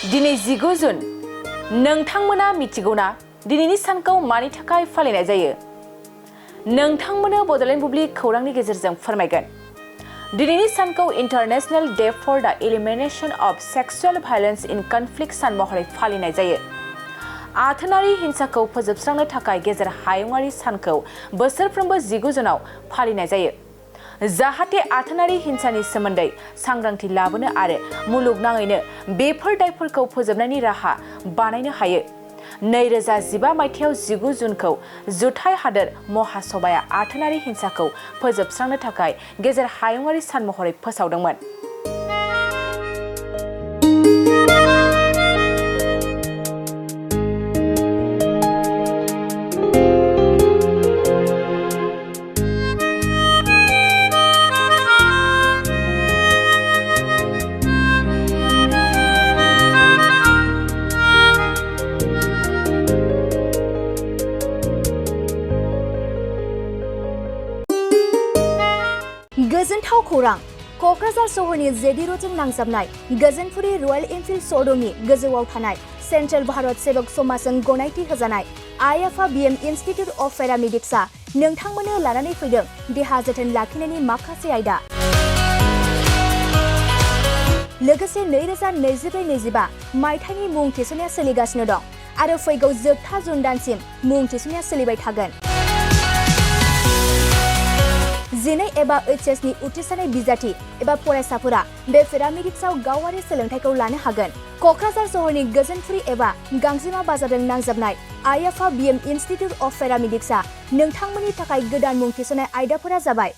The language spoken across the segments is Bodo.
दिनै 19 जुन नोंथांमोना मिथिगौना दिनैनि सानखौ मानि थाखाय फालिनाय जायो? नोंथांमोनो बड'लेण्ड बुब्लि खौरांनि गेजेरजों फोरमायगोन। दिनैनि सानखौ इंटरनेशनल डे फॉर द elimination of sexual violence in conflict सान महरै फालिनाय जायो। आथोनारि हिंसाखौ फोजोबस्रांनो थाखाय गेजेर हायुंआरि सानखौ बोसोरफ्रोमबो 19 जुनाव फालिनाय जायो। जाहाथे आथोनारि हिंसानि सोमोन्दै सांग्रांथि लाबोनो आरो मुलुगनाङैनो बेफोर दायफोरखौ फोजोबनायनि राहा बानायनो हायो। 2015 मायथाइयाव 19 जुनखौ जुथाइ हादोर महासभाया आथोनारि हिंसाखौ फोजोबस्रांनो थाखाय गेजेर हायुंआरि सान महरै फोसावदोंमोन। गोजोनथाव खौरां क'क्राझार सहरनि जेडी र'डजों नांजाबनाय गोजोनपुरी रयेल एनफिल्ड श'रुमनि गोजौआव थानाय सेन्ट्रेल भारत सेबक समाजजों गनायथि होजानाय आइएफआ बीएम इनस्टिट्यूट अफ पेरामेडिक्सआ नोंथांमोननो लानानै फैदों देहा जोथोन लाखिनायनि माखासे आयदा। लोगोसे 2024-25 मायथाइनि मुं थिसननाया सोलिगासिनो दं आरो फैगौ जोबथा जुन दानसिम मुं थिसननाया सोलिबाय थागोन। 12 एबा एचएस नि उथ्रिसारनाय बिजाथि एबा फरायसाफोरा बे पेरामेडिक्सआव गावारि सोलोंथायखौ लानो हागोन। क'क्राझार सहरनि गोजोनपुरी एबा गांजिमा बाजारजों नांजाबनाय आइएफआ बीएम इनस्टिट्यूट अफ पेरामेडिक्सआ नोंथांमोननि थाखाय गोदान मुं थिसननाय आयदाफोरा जाबाय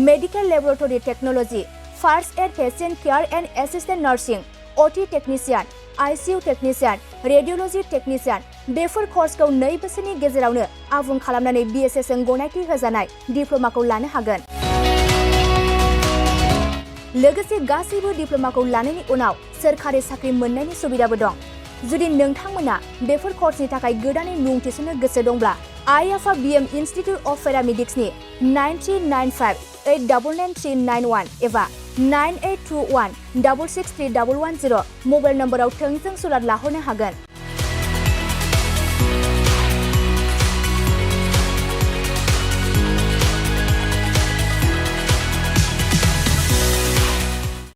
medical laboratory technology, first aid patient care and assistant nursing, OT technician, ICU technician, radiology technician. Before कर्सखौ 2 बोसोरनि गेजेरावनो आबुं खालामनानै बीएसएस जों गनायथि होजानाय डिप्ल'माखौ लानो हागोन। लोगोसे गासैबो डिप्ल'माखौ लानायनि उनाव सोरखारि साख्रि मोननायनि सुबिदाबो दं। जुदि नोंथांमोना बेफोर कर्सनि थाखाय गोदानै मुं थिसननो गोसो दंब्ला आइएफआ बीएम इनस्टिट्यूट अफ पेरामेडिक्सनि 9395899391 एबा 9821663110 मबाइल नम्बराव थोंजों सुलाद लाहरनो हागोन।